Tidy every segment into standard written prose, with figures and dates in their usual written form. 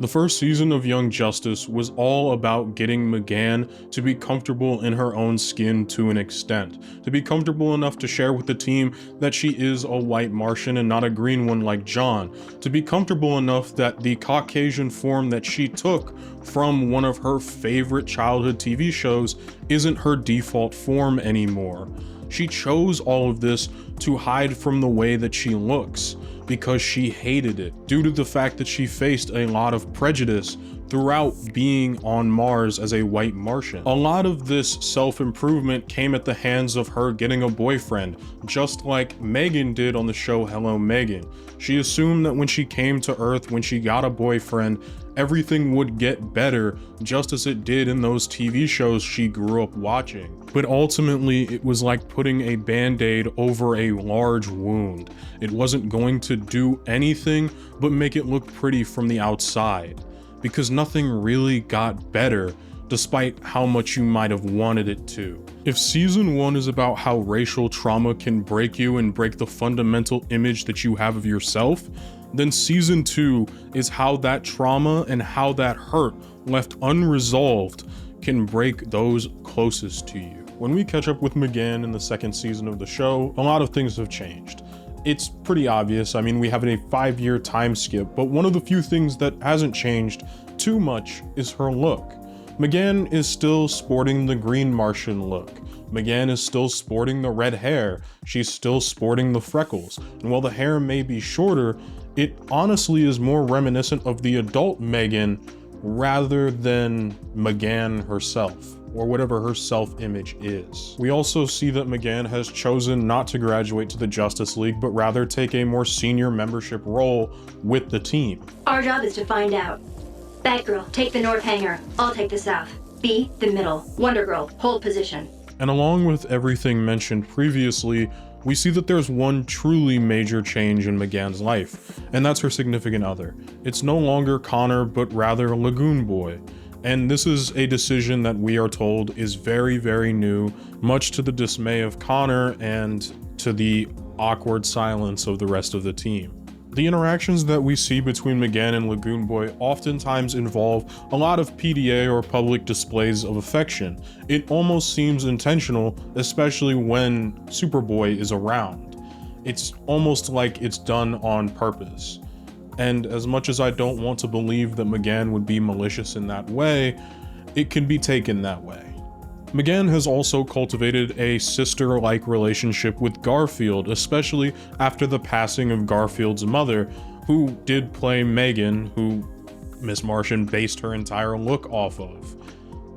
The first season of Young Justice was all about getting McGann to be comfortable in her own skin to an extent, to be comfortable enough to share with the team that she is a white Martian and not a green one like John, to be comfortable enough that the Caucasian form that she took from one of her favorite childhood TV shows isn't her default form anymore. She chose all of this to hide from the way that she looks, because she hated it, due to the fact that she faced a lot of prejudice throughout being on Mars as a white Martian. A lot of this self-improvement came at the hands of her getting a boyfriend, just like Megan did on the show Hello Megan. She assumed that when she came to Earth, when she got a boyfriend, everything would get better, just as it did in those TV shows she grew up watching. But ultimately, it was like putting a band-aid over a large wound. It wasn't going to do anything but make it look pretty from the outside, because nothing really got better, despite how much you might have wanted it to. If season 1 is about how racial trauma can break you and break the fundamental image that you have of yourself, then season 2 is how that trauma and how that hurt left unresolved can break those closest to you. When we catch up with McGann in the second season of the show, a lot of things have changed. It's pretty obvious. I mean, we have a 5-year time skip, but one of the few things that hasn't changed too much is her look. McGann is still sporting the green Martian look. McGann is still sporting the red hair. She's still sporting the freckles. And while the hair may be shorter, it honestly is more reminiscent of the adult Megan rather than McGann herself, or whatever her self-image is. We also see that McGann has chosen not to graduate to the Justice League, but rather take a more senior membership role with the team. Our job is to find out. Batgirl, take the north hangar. I'll take the south. B, the middle. Wonder Girl, hold position. And along with everything mentioned previously, we see that there's one truly major change in McGann's life, and that's her significant other. It's no longer Connor, but rather Lagoon Boy. And this is a decision that we are told is very, very new, much to the dismay of Connor and to the awkward silence of the rest of the team. The interactions that we see between McGann and Lagoon Boy oftentimes involve a lot of PDA or public displays of affection. It almost seems intentional, especially when Superboy is around. It's almost like it's done on purpose. And as much as I don't want to believe that McGann would be malicious in that way, it can be taken that way. McGann has also cultivated a sister-like relationship with Garfield, especially after the passing of Garfield's mother, who did play Megan, who Miss Martian based her entire look off of.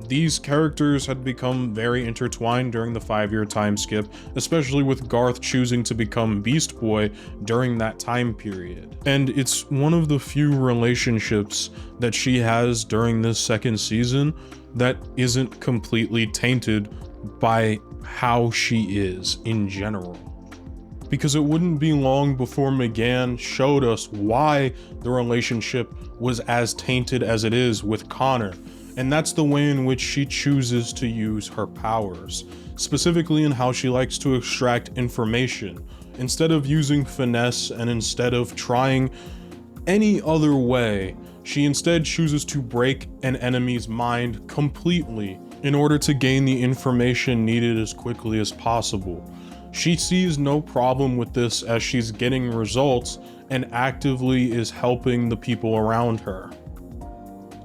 These characters had become very intertwined during the 5-year time skip, especially with Garth choosing to become Beast Boy during that time period. And it's one of the few relationships that she has during this second season that isn't completely tainted by how she is in general. Because it wouldn't be long before McGann showed us why the relationship was as tainted as it is with Connor. And that's the way in which she chooses to use her powers, specifically in how she likes to extract information. Instead of using finesse and instead of trying any other way, she instead chooses to break an enemy's mind completely in order to gain the information needed as quickly as possible. She sees no problem with this as she's getting results and actively is helping the people around her.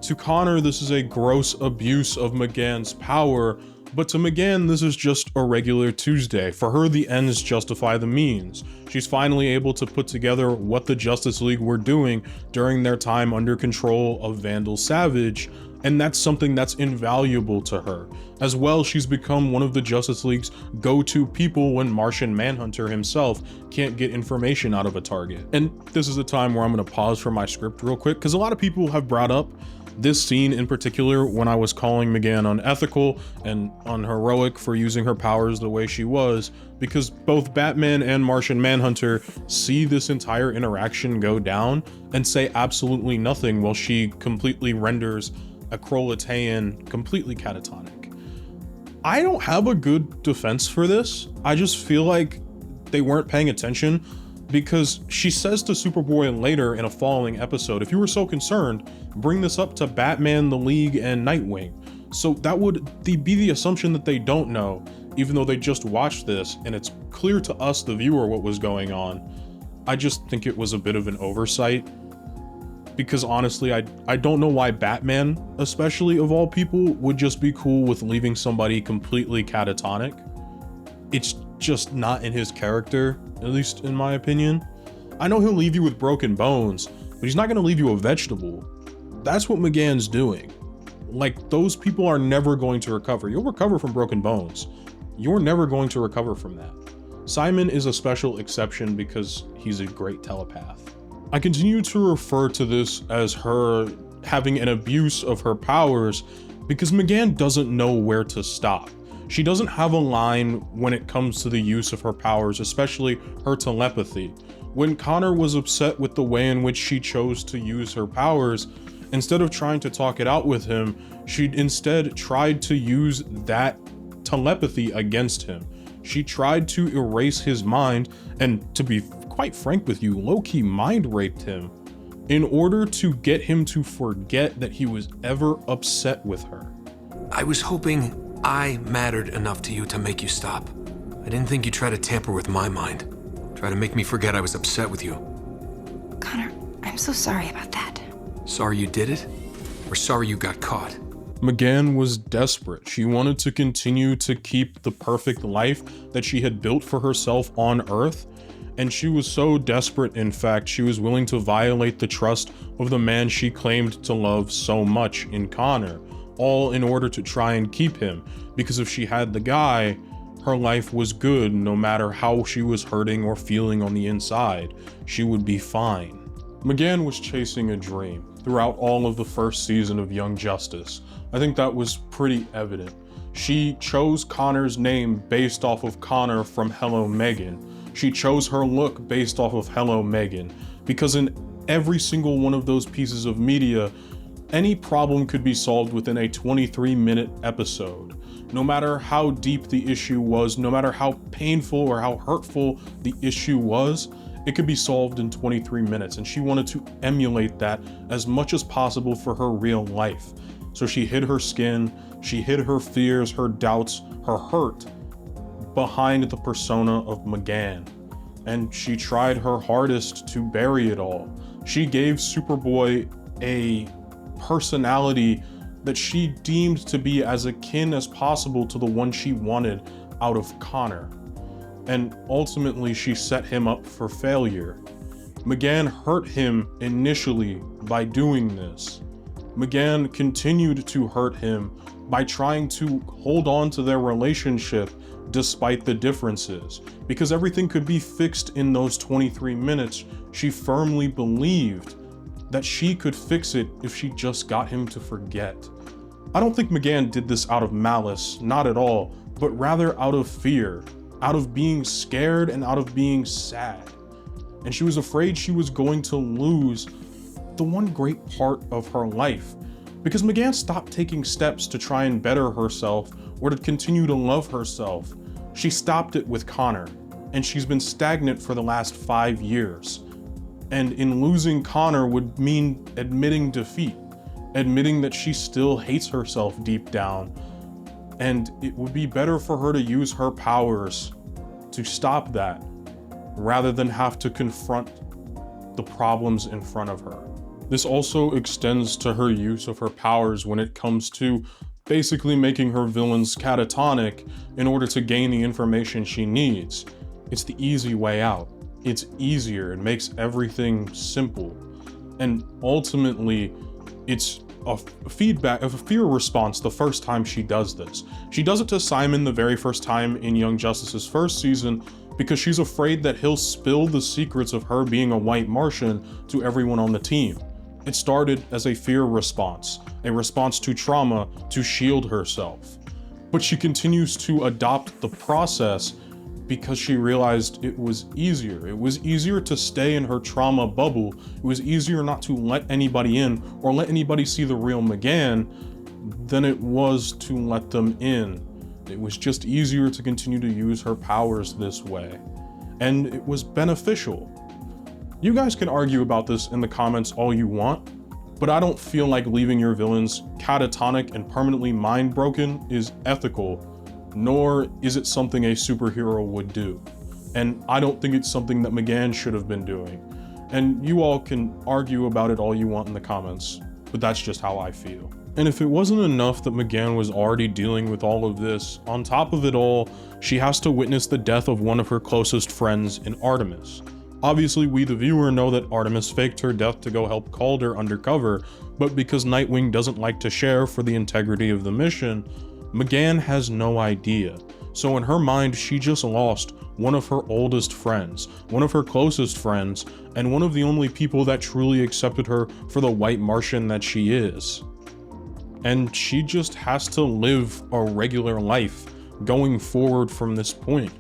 To Connor, this is a gross abuse of McGann's power, but to McGann, this is just a regular Tuesday. For her, the ends justify the means. She's finally able to put together what the Justice League were doing during their time under control of Vandal Savage, and that's something that's invaluable to her. As well, she's become one of the Justice League's go-to people when Martian Manhunter himself can't get information out of a target. And this is a time where I'm going to pause for my script real quick, because a lot of people have brought up this scene in particular when I was calling McGann unethical and unheroic for using her powers the way she was, because both Batman and Martian Manhunter see this entire interaction go down and say absolutely nothing while she completely renders a Krolataean completely catatonic. I don't have a good defense for this. I just feel like they weren't paying attention. because she says to Superboy later in a following episode, if you were so concerned, bring this up to Batman, the League, and Nightwing. So that would be the assumption that they don't know, even though they just watched this and it's clear to us, the viewer, what was going on. I just think it was a bit of an oversight, because honestly, I don't know why Batman, especially of all people, would just be cool with leaving somebody completely catatonic. It's just not in his character, at least in my opinion. I know he'll leave you with broken bones, but he's not gonna leave you a vegetable. That's what McGann's doing. Like, those people are never going to recover. You'll recover from broken bones. You're never going to recover from that. Simon is a special exception because he's a great telepath. I continue to refer to this as her having an abuse of her powers because McGann doesn't know where to stop. She doesn't have a line when it comes to the use of her powers, especially her telepathy. When Connor was upset with the way in which she chose to use her powers, instead of trying to talk it out with him, she instead tried to use that telepathy against him. She tried to erase his mind, and to be quite frank with you, low-key mind raped him in order to get him to forget that he was ever upset with her. I was hoping I mattered enough to you to make you stop. I didn't think you'd try to tamper with my mind. Try to make me forget I was upset with you. Connor, I'm so sorry about that. Sorry you did it? Or sorry you got caught? McGann was desperate. She wanted to continue to keep the perfect life that she had built for herself on Earth, and she was so desperate, in fact, she was willing to violate the trust of the man she claimed to love so much in Connor, all in order to try and keep him, because if she had the guy, her life was good no matter how she was hurting or feeling on the inside. She would be fine. McGann was chasing a dream throughout all of the first season of Young Justice. I think that was pretty evident. She chose Connor's name based off of Connor from Hello Megan. She chose her look based off of Hello Megan, because in every single one of those pieces of media, any problem could be solved within a 23-minute episode. No matter how deep the issue was, no matter how painful or how hurtful the issue was, it could be solved in 23 minutes, and she wanted to emulate that as much as possible for her real life. So she hid her skin, she hid her fears, her doubts, her hurt behind the persona of McGann, and she tried her hardest to bury it all. She gave Superboy a personality that she deemed to be as akin as possible to the one she wanted out of Connor. And ultimately she set him up for failure. McGann hurt him initially by doing this. McGann continued to hurt him by trying to hold on to their relationship despite the differences. Because everything could be fixed in those 23 minutes, she firmly believed that she could fix it if she just got him to forget. I don't think McGann did this out of malice, not at all, but rather out of fear, out of being scared and out of being sad. And she was afraid she was going to lose the one great part of her life, because McGann stopped taking steps to try and better herself or to continue to love herself. She stopped it with Connor, and she's been stagnant for the last 5 years. And in losing Connor would mean admitting defeat, admitting that she still hates herself deep down, and it would be better for her to use her powers to stop that rather than have to confront the problems in front of her. This also extends to her use of her powers when it comes to basically making her villains catatonic in order to gain the information she needs. It's the easy way out. It's easier, it makes everything simple. And ultimately, it's a fear response the first time she does this. She does it to Simon the very first time in Young Justice's first season because she's afraid that he'll spill the secrets of her being a white Martian to everyone on the team. It started as a fear response, a response to trauma to shield herself. But she continues to adopt the process because she realized it was easier. It was easier to stay in her trauma bubble. It was easier not to let anybody in or let anybody see the real McGann than it was to let them in. It was just easier to continue to use her powers this way. And it was beneficial. You guys can argue about this in the comments all you want, but I don't feel like leaving your villains catatonic and permanently mind broken is ethical, nor is it something a superhero would do. And I don't think it's something that McGann should have been doing. And you all can argue about it all you want in the comments, but that's just how I feel. And if it wasn't enough that McGann was already dealing with all of this, on top of it all, she has to witness the death of one of her closest friends in Artemis. Obviously, we the viewer know that Artemis faked her death to go help Calder undercover, but because Nightwing doesn't like to share for the integrity of the mission, McGann has no idea. So in her mind, she just lost one of her oldest friends, one of her closest friends, and one of the only people that truly accepted her for the white Martian that she is. And she just has to live a regular life going forward from this point.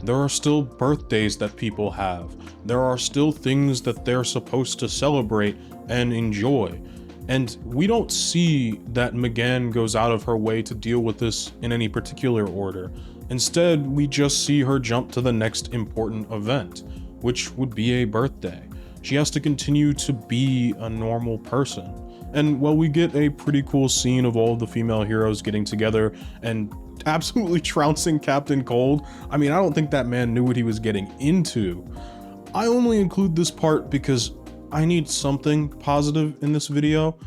There are still birthdays that people have. There are still things that they're supposed to celebrate and enjoy. And we don't see that McGann goes out of her way to deal with this in any particular order. Instead, we just see her jump to the next important event, which would be a birthday. She has to continue to be a normal person. And while we get a pretty cool scene of all of the female heroes getting together and absolutely trouncing Captain Cold, I mean, I don't think that man knew what he was getting into. I only include this part because I need something positive in this video,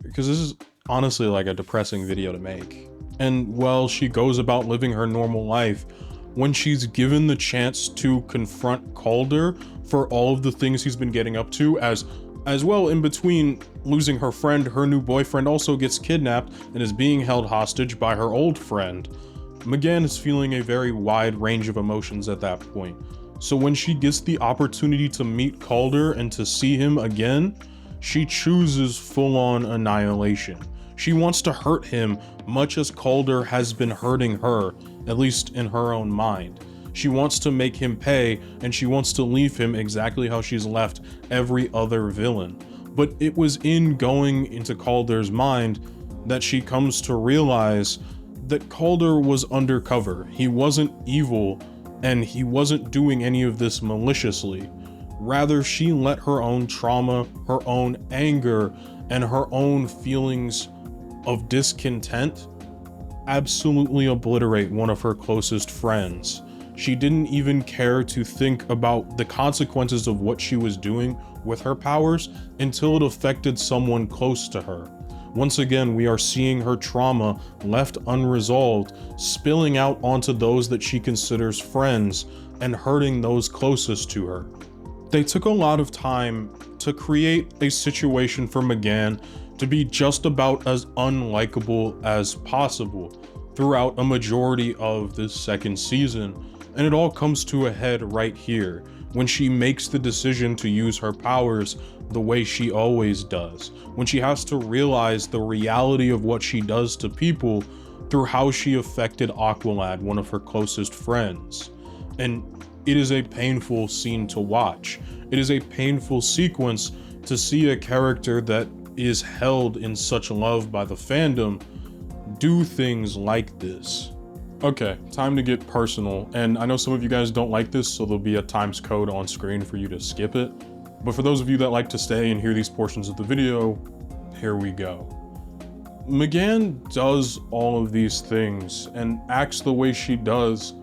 because this is honestly like a depressing video to make. And while she goes about living her normal life, when she's given the chance to confront Calder for all of the things he's been getting up to, as well, in between losing her friend, her new boyfriend also gets kidnapped and is being held hostage by her old friend. McGann is feeling a very wide range of emotions at that point. So when she gets the opportunity to meet Calder and to see him again, she chooses full-on annihilation. She wants to hurt him much as Calder has been hurting her, at least in her own mind. She wants to make him pay, and she wants to leave him exactly how she's left every other villain. But it was in going into Calder's mind that she comes to realize that Calder was undercover. He wasn't evil, and he wasn't doing any of this maliciously. Rather, she let her own trauma, her own anger, and her own feelings of discontent absolutely obliterate one of her closest friends. She didn't even care to think about the consequences of what she was doing with her powers until it affected someone close to her. Once again, we are seeing her trauma left unresolved, spilling out onto those that she considers friends and hurting those closest to her. They took a lot of time to create a situation for McGann to be just about as unlikable as possible throughout a majority of this second season. And it all comes to a head right here, when she makes the decision to use her powers the way she always does, when she has to realize the reality of what she does to people through how she affected Aqualad, one of her closest friends. And it is a painful scene to watch. It is a painful sequence to see a character that is held in such love by the fandom do things like this. Okay, time to get personal, and I know some of you guys don't like this, so there'll be a times code on screen for you to skip it. But for those of you that like to stay and hear these portions of the video, here we go. McGann does all of these things and acts the way she does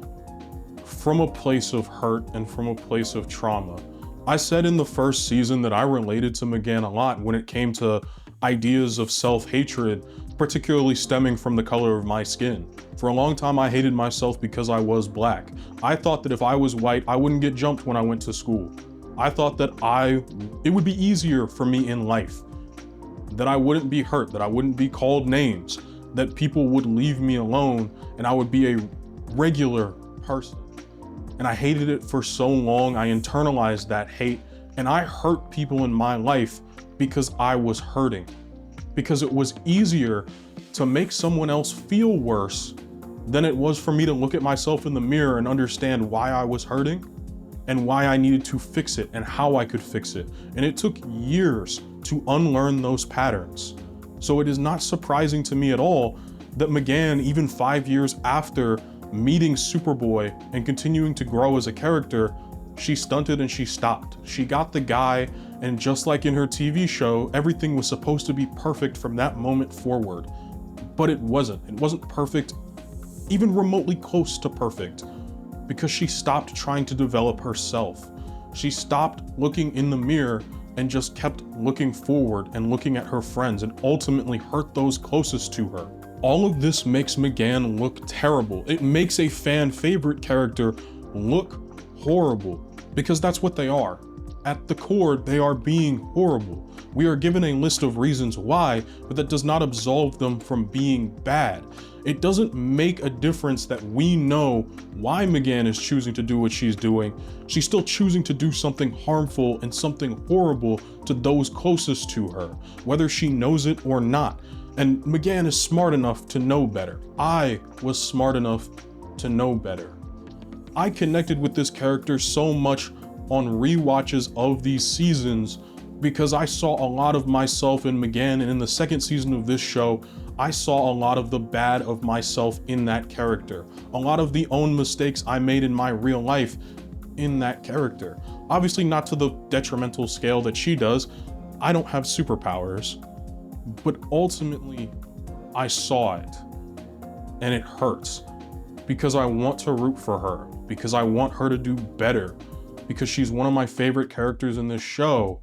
from a place of hurt and from a place of trauma. I said in the first season that I related to McGann a lot when it came to ideas of self-hatred, particularly stemming from the color of my skin. For a long time, I hated myself because I was black. I thought that if I was white, I wouldn't get jumped when I went to school. I thought that it would be easier for me in life, that I wouldn't be hurt, that I wouldn't be called names, that people would leave me alone, and I would be a regular person. And I hated it for so long. I internalized that hate, and I hurt people in my life because I was hurting. Because it was easier to make someone else feel worse than it was for me to look at myself in the mirror and understand why I was hurting and why I needed to fix it and how I could fix it. And it took years to unlearn those patterns. So it is not surprising to me at all that McGann, even 5 years after meeting Superboy and continuing to grow as a character, She stunted and she stopped. She got the guy, and just like in her TV show, everything was supposed to be perfect from that moment forward. But it wasn't. It wasn't perfect, even remotely close to perfect, because she stopped trying to develop herself. She stopped looking in the mirror and just kept looking forward and looking at her friends, and ultimately hurt those closest to her. All of this makes McGann look terrible. It makes a fan favorite character look horrible, because that's what they are. At the core, they are being horrible. We are given a list of reasons why, but that does not absolve them from being bad. It doesn't make a difference that we know why McGann is choosing to do what she's doing. She's still choosing to do something harmful and something horrible to those closest to her, whether she knows it or not. And McGann is smart enough to know better. I was smart enough to know better. I connected with this character so much on rewatches of these seasons because I saw a lot of myself in McGann, and in the second season of this show, I saw a lot of the bad of myself in that character. A lot of the own mistakes I made in my real life in that character. Obviously not to the detrimental scale that she does. I don't have superpowers, but ultimately I saw it and it hurts because I want to root for her, because I want her to do better, because she's one of my favorite characters in this show.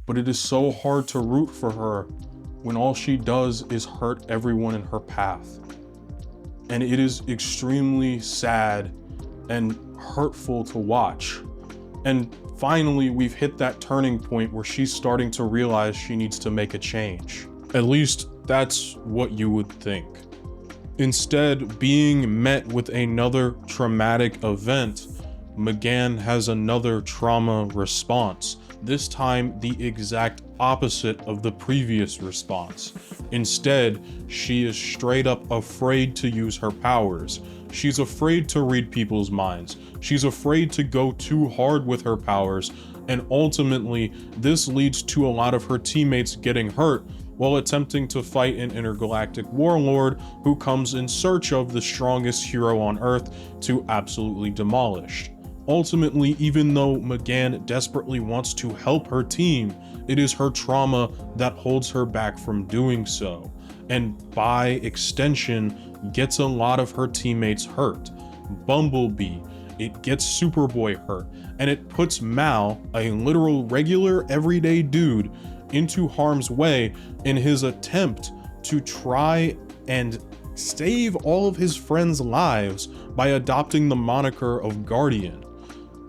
But it is so hard to root for her when all she does is hurt everyone in her path. And it is extremely sad and hurtful to watch. And finally, we've hit that turning point where she's starting to realize she needs to make a change. At least that's what you would think. Instead, being met with another traumatic event, McGann has another trauma response. This time, the exact opposite of the previous response. Instead, she is straight up afraid to use her powers. She's afraid to read people's minds. She's afraid to go too hard with her powers, and ultimately, this leads to a lot of her teammates getting hurt while attempting to fight an intergalactic warlord who comes in search of the strongest hero on Earth to absolutely demolish. Ultimately, even though McGann desperately wants to help her team, it is her trauma that holds her back from doing so, and by extension, gets a lot of her teammates hurt. Bumblebee, it gets Superboy hurt, and it puts Mal, a literal regular everyday dude, into harm's way in his attempt to try and save all of his friends' lives by adopting the moniker of Guardian.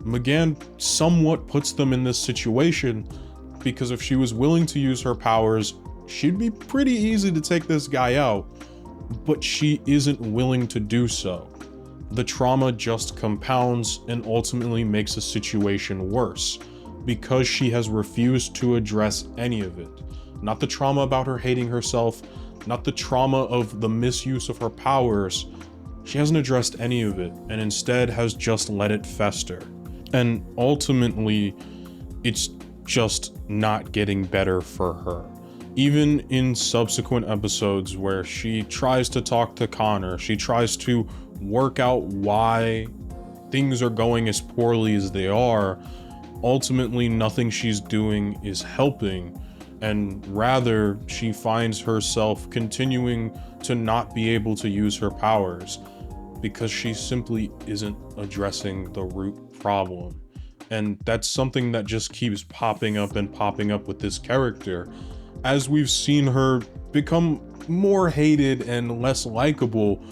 McGann somewhat puts them in this situation because if she was willing to use her powers, she'd be pretty easy to take this guy out, but she isn't willing to do so. The trauma just compounds and ultimately makes the situation worse because she has refused to address any of it. Not the trauma about her hating herself, not the trauma of the misuse of her powers. She hasn't addressed any of it and instead has just let it fester. And ultimately, it's just not getting better for her. Even in subsequent episodes where she tries to talk to Connor, she tries to work out why things are going as poorly as they are, ultimately nothing she's doing is helping, and rather she finds herself continuing to not be able to use her powers because she simply isn't addressing the root problem. And that's something that just keeps popping up and popping up with this character. As we've seen her become more hated and less likable,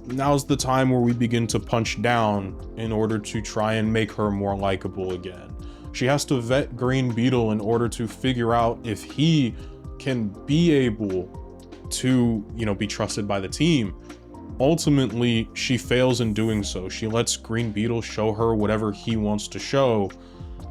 now's the time where we begin to punch down in order to try and make her more likable again. She has to vet Green Beetle in order to figure out if he can be able to, be trusted by the team. Ultimately, she fails in doing so. She lets Green Beetle show her whatever he wants to show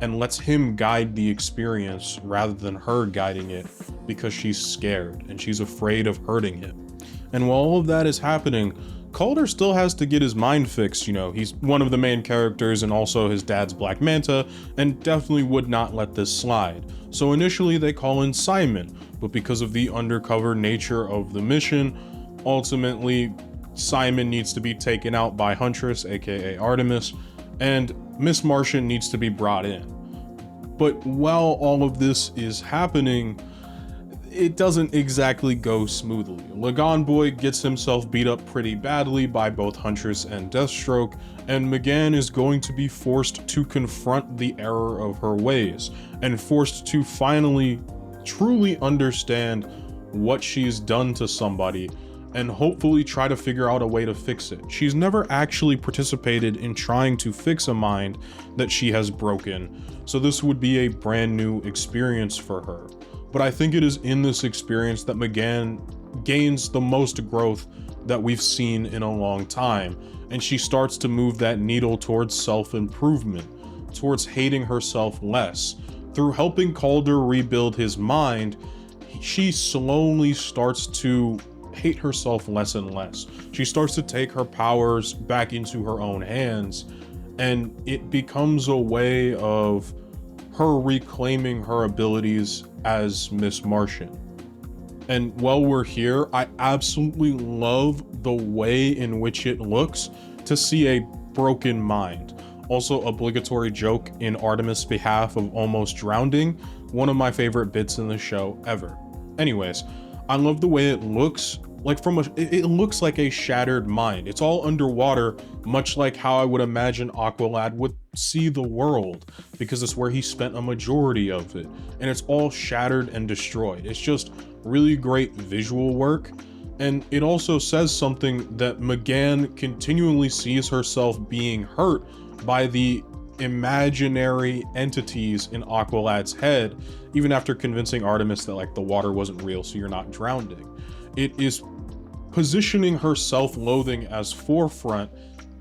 and lets him guide the experience rather than her guiding it because she's scared and she's afraid of hurting him. And while all of that is happening, Calder still has to get his mind fixed. He's one of the main characters and also his dad's Black Manta, and definitely would not let this slide. So initially they call in Simon, but because of the undercover nature of the mission, ultimately Simon needs to be taken out by Huntress, aka Artemis, and Miss Martian needs to be brought in. But while all of this is happening, it doesn't exactly go smoothly. Lagan Boy gets himself beat up pretty badly by both Huntress and Deathstroke, and McGann is going to be forced to confront the error of her ways, and forced to finally truly understand what she's done to somebody, and hopefully try to figure out a way to fix it. She's never actually participated in trying to fix a mind that she has broken, so this would be a brand new experience for her. But I think it is in this experience that McGann gains the most growth that we've seen in a long time, and she starts to move that needle towards self-improvement, towards hating herself less. Through helping Calder rebuild his mind, she slowly starts to hate herself less and less. She starts to take her powers back into her own hands, and it becomes a way of her reclaiming her abilities as Miss Martian. And while we're here, I absolutely love the way in which it looks to see a broken mind. Also, obligatory joke in Artemis' behalf of almost drowning, one of my favorite bits in the show ever. Anyways, I love the way it looks. Like it looks like a shattered mind. It's all underwater, much like how I would imagine Aqualad would see the world, because it's where he spent a majority of it, and it's all shattered and destroyed. It's just really great visual work, and it also says something that McGann continually sees herself being hurt by the imaginary entities in Aqualad's head, even after convincing Artemis that like the water wasn't real, so you're not drowning. It is positioning her self-loathing as forefront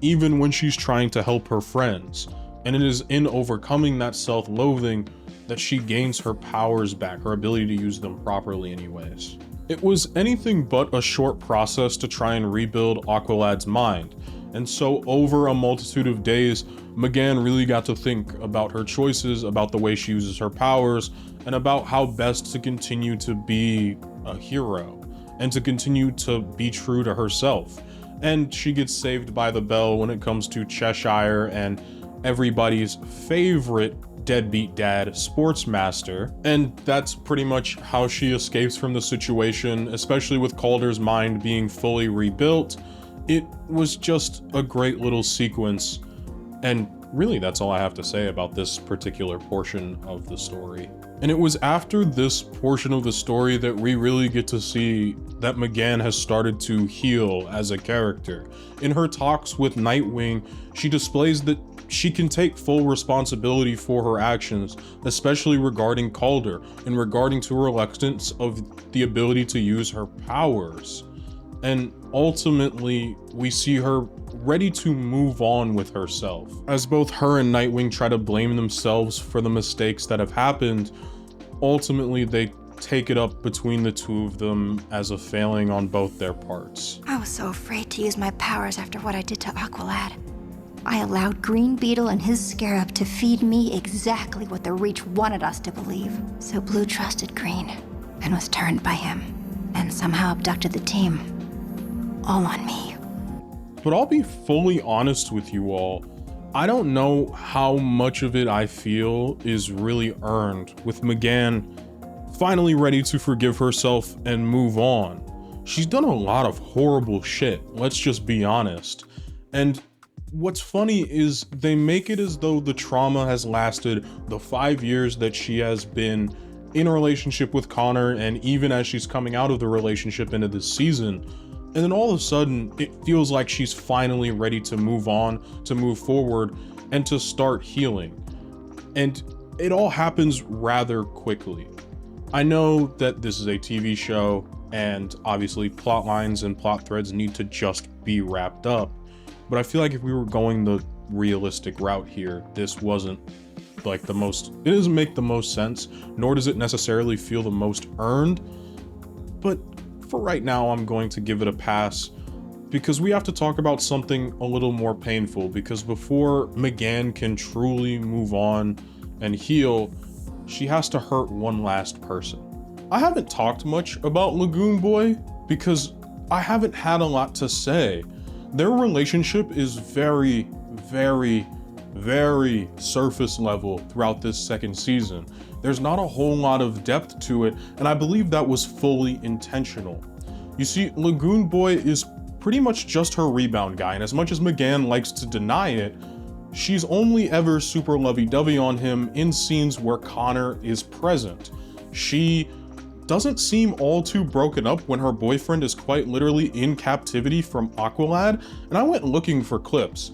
even when she's trying to help her friends. And it is in overcoming that self-loathing that she gains her powers back, her ability to use them properly anyways. It was anything but a short process to try and rebuild Aqualad's mind. And so over a multitude of days, McGann really got to think about her choices, about the way she uses her powers, and about how best to continue to be a hero and to continue to be true to herself. And she gets saved by the bell when it comes to Cheshire and everybody's favorite deadbeat dad, Sportsmaster. And that's pretty much how she escapes from the situation, especially with Calder's mind being fully rebuilt. It was just a great little sequence, and really that's all I have to say about this particular portion of the story. And it was after this portion of the story that we really get to see that McGann has started to heal as a character. In her talks with Nightwing, she displays that she can take full responsibility for her actions, especially regarding Calder and regarding to her reluctance of the ability to use her powers. And ultimately, we see her ready to move on with herself. As both her and Nightwing try to blame themselves for the mistakes that have happened, ultimately they take it up between the two of them as a failing on both their parts. I was so afraid to use my powers after what I did to Aqualad. I allowed Green Beetle and his scarab to feed me exactly what the Reach wanted us to believe. So Blue trusted Green and was turned by him, and somehow abducted the team. All on me. But I'll be fully honest with you all. I don't know how much of it I feel is really earned, with McGann finally ready to forgive herself and move on. She's done a lot of horrible shit, let's just be honest. And what's funny is they make it as though the trauma has lasted the 5 years that she has been in a relationship with Connor, and even as she's coming out of the relationship into this season. And then all of a sudden, it feels like she's finally ready to move on, to move forward, and to start healing. And it all happens rather quickly. I know that this is a TV show, and obviously plot lines and plot threads need to just be wrapped up. But I feel like if we were going the realistic route here, this wasn't like it doesn't make the most sense, nor does it necessarily feel the most earned. But for right now, I'm going to give it a pass, because we have to talk about something a little more painful, because before McGann can truly move on and heal, she has to hurt one last person. I haven't talked much about Lagoon Boy because I haven't had a lot to say. Their relationship is very, very, very surface level throughout this second season. There's not a whole lot of depth to it, and I believe that was fully intentional. You see, Lagoon Boy is pretty much just her rebound guy, and as much as McGann likes to deny it, she's only ever super lovey-dovey on him in scenes where Connor is present. She doesn't seem all too broken up when her boyfriend is quite literally in captivity from Aqualad, and I went looking for clips.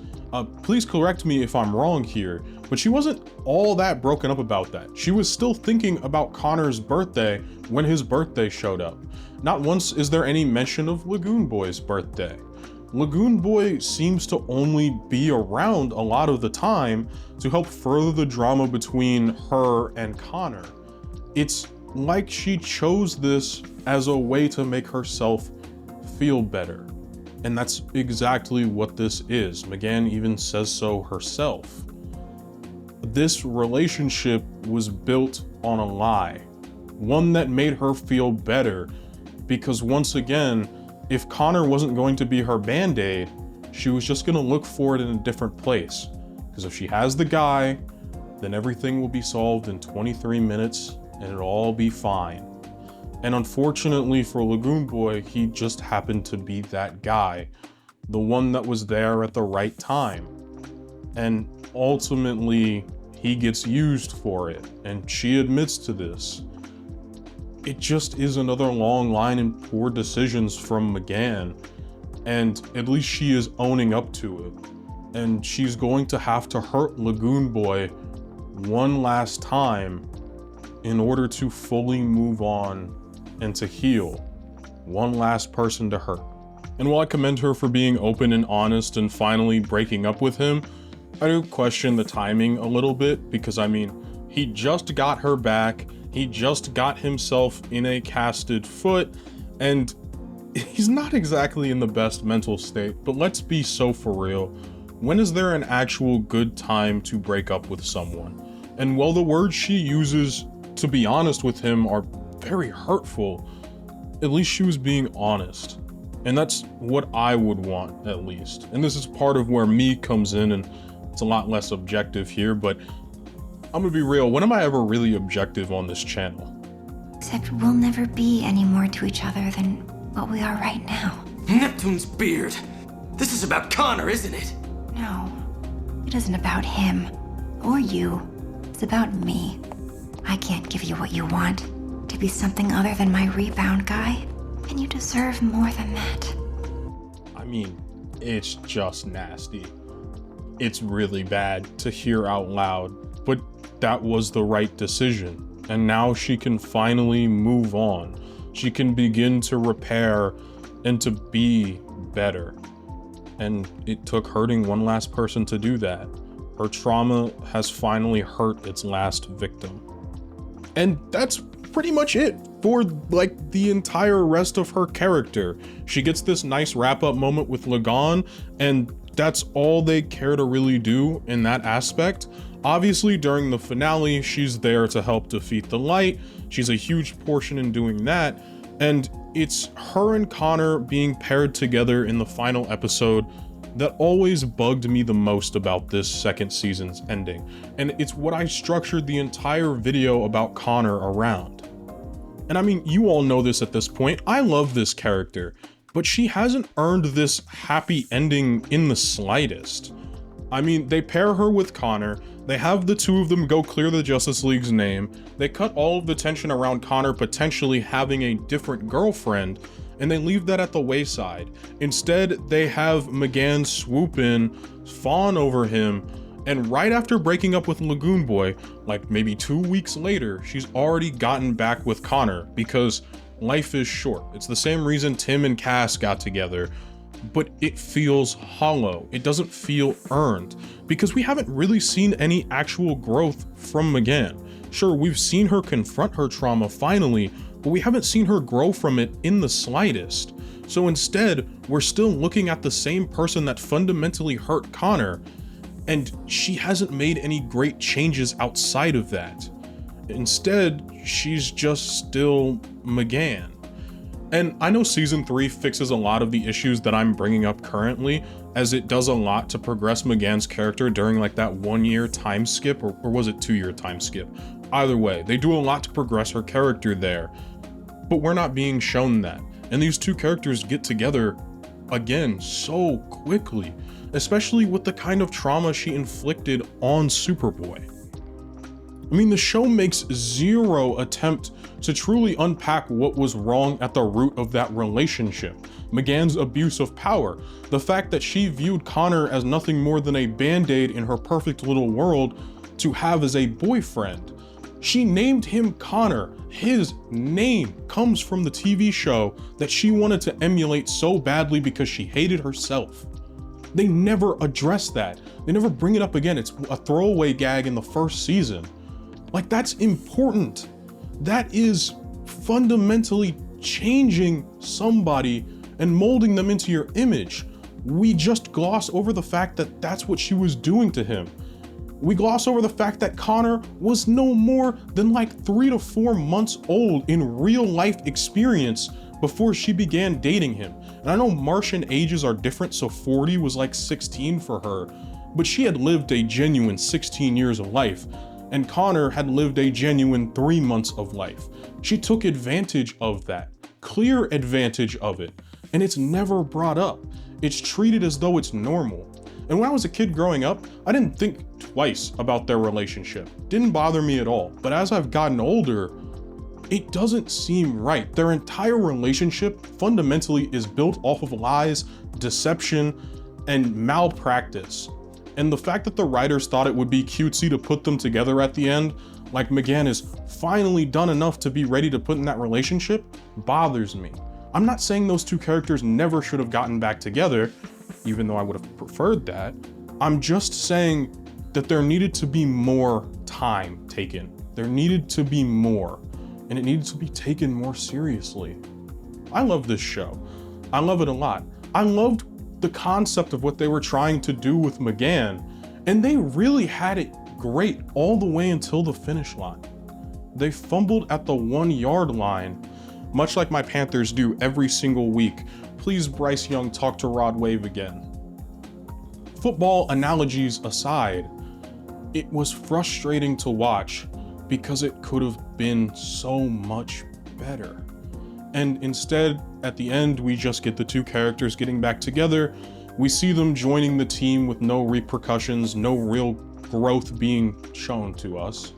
Please correct me if I'm wrong here, but she wasn't all that broken up about that. She was still thinking about Connor's birthday when his birthday showed up. Not once is there any mention of Lagoon Boy's birthday. Lagoon Boy seems to only be around a lot of the time to help further the drama between her and Connor. It's like she chose this as a way to make herself feel better. And that's exactly what this is. McGann even says so herself. This relationship was built on a lie, one that made her feel better, because once again, if Connor wasn't going to be her band-aid, she was just gonna look for it in a different place. Because if she has the guy, then everything will be solved in 23 minutes and it'll all be fine. And unfortunately for Lagoon Boy, he just happened to be that guy, the one that was there at the right time. And ultimately, he gets used for it, and she admits to this. It just is another long line in poor decisions from McGann, and at least she is owning up to it. And she's going to have to hurt Lagoon Boy one last time in order to fully move on and to heal. One last person to hurt. And while I commend her for being open and honest and finally breaking up with him, I do question the timing a little bit, because I mean, he just got her back, he just got himself in a casted foot, and he's not exactly in the best mental state. But let's be so for real, when is there an actual good time to break up with someone? And while the words she uses to be honest with him are very hurtful, at least she was being honest. And that's what I would want, at least. And this is part of where me comes in, and it's a lot less objective here, but I'm gonna be real, when am I ever really objective on this channel? Except we'll never be any more to each other than what we are right now. Neptune's beard. This is about Connor, isn't it? No, it isn't about him or you. It's about me. I can't give you what you want, to be something other than my rebound guy, and you deserve more than that. I mean, it's just nasty. It's really bad to hear out loud, but that was the right decision. And now she can finally move on. She can begin to repair and to be better. And it took hurting one last person to do that. Her trauma has finally hurt its last victim. And that's pretty much it for like the entire rest of her character. She gets this nice wrap-up moment with Lagan, and that's all they care to really do in that aspect. Obviously, during the finale, she's there to help defeat the light. She's a huge portion in doing that, and it's her and Connor being paired together in the final episode that always bugged me the most about this second season's ending. And it's what I structured the entire video about Connor around. And I mean, you all know this at this point, I love this character, but she hasn't earned this happy ending in the slightest. I mean, they pair her with Connor, they have the two of them go clear the Justice League's name, they cut all of the tension around Connor potentially having a different girlfriend, and they leave that at the wayside. Instead, they have McGann swoop in, fawn over him, and right after breaking up with Lagoon Boy, like maybe 2 weeks later, she's already gotten back with Connor, because life is short. It's the same reason Tim and Cass got together, but it feels hollow. It doesn't feel earned, because we haven't really seen any actual growth from McGann. Sure, we've seen her confront her trauma finally, but we haven't seen her grow from it in the slightest. So instead, we're still looking at the same person that fundamentally hurt Connor, and she hasn't made any great changes outside of that. Instead, she's just still McGann. And I know season 3 fixes a lot of the issues that I'm bringing up currently, as it does a lot to progress McGann's character during like that 1-year time skip, or was it 2-year time skip? Either way, they do a lot to progress her character there, but we're not being shown that. And these two characters get together again so quickly, especially with the kind of trauma she inflicted on Superboy. I mean, the show makes zero attempt to truly unpack what was wrong at the root of that relationship. McGann's abuse of power, the fact that she viewed Connor as nothing more than a band-aid in her perfect little world to have as a boyfriend. She named him Connor. His name comes from the TV show that she wanted to emulate so badly because she hated herself. They never address that. They never bring it up again. It's a throwaway gag in the first season. Like, that's important. That is fundamentally changing somebody and molding them into your image. We just gloss over the fact that that's what she was doing to him. We gloss over the fact that Connor was no more than like 3 to 4 months old in real life experience before she began dating him. And I know Martian ages are different, so 40 was like 16 for her, but she had lived a genuine 16 years of life. And Connor had lived a genuine 3 months of life. She took advantage of that, clear advantage of it, and it's never brought up. It's treated as though it's normal. And when I was a kid growing up, I didn't think twice about their relationship. Didn't bother me at all. But as I've gotten older, it doesn't seem right. Their entire relationship fundamentally is built off of lies, deception, and malpractice. And the fact that the writers thought it would be cutesy to put them together at the end, like McGann is finally done enough to be ready to put in that relationship, bothers me. I'm not saying those two characters never should have gotten back together, even though I would have preferred that. I'm just saying that there needed to be more time taken. There needed to be more, and it needed to be taken more seriously. I love this show. I love it a lot. I loved the concept of what they were trying to do with McGann, and they really had it great all the way until the finish line. They fumbled at the 1-yard line, much like my Panthers do every single week. Please, Bryce Young, talk to Rod Wave again. Football analogies aside, it was frustrating to watch because it could have been so much better. And instead, at the end, we just get the two characters getting back together. We see them joining the team with no repercussions, no real growth being shown to us.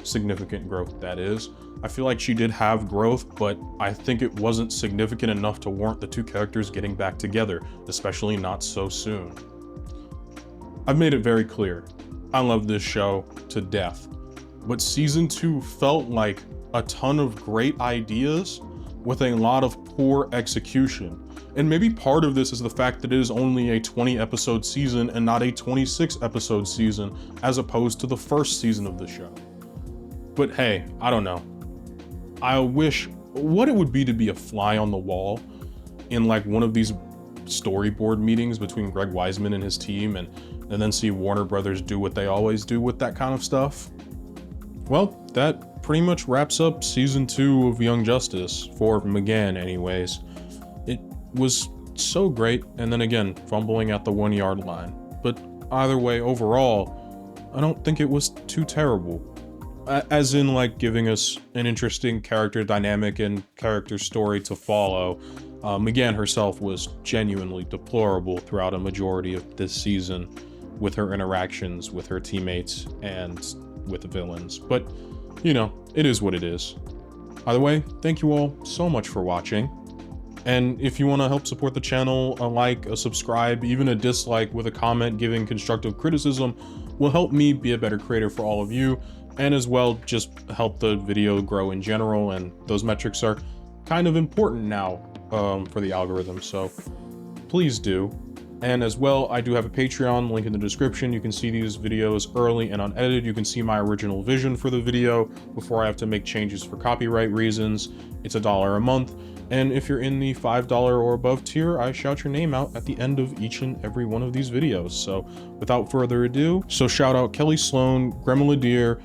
Significant growth, that is. I feel like she did have growth, but I think it wasn't significant enough to warrant the two characters getting back together, especially not so soon. I've made it very clear. I love this show to death, but season 2 felt like a ton of great ideas with a lot of poor execution. And maybe part of this is the fact that it is only a 20 episode season and not a 26 episode season, as opposed to the first season of the show. But hey, I don't know. I wish what it would be to be a fly on the wall in like one of these storyboard meetings between Greg Weisman and his team, and then see Warner Brothers do what they always do with that kind of stuff. Well, that pretty much wraps up season 2 of Young Justice, for McGann anyways. It was so great, and then again, fumbling at the 1-yard line. But either way, overall, I don't think it was too terrible. As in, like, giving us an interesting character dynamic and character story to follow. McGann herself was genuinely deplorable throughout a majority of this season with her interactions with her teammates and with the villains. But, you know, it is what it is. Either way, thank you all so much for watching. And if you want to help support the channel, a like, a subscribe, even a dislike with a comment giving constructive criticism will help me be a better creator for all of you, and as well just help the video grow in general, and those metrics are kind of important now for the algorithm, so please do. And as well, I do have a Patreon, link in the description. You can see these videos early and unedited. You can see my original vision for the video before I have to make changes for copyright reasons. It's $1 a month. And if you're in the $5 or above tier, I shout your name out at the end of each and every one of these videos. So without further ado, shout out Kelly Sloan, Gremma Ladier,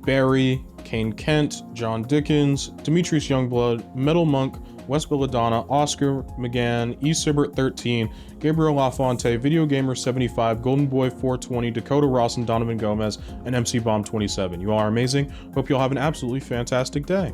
Barry, Kane Kent, John Dickens, Demetrius Youngblood, Metal Monk, Wes Belladonna, Oscar McGann, E. Sibbert 13, Gabriel Lafonte, Video Gamer 75, Golden Boy 420, Dakota Ross and Donovan Gomez, and MC Bomb 27. You all are amazing. Hope you all have an absolutely fantastic day.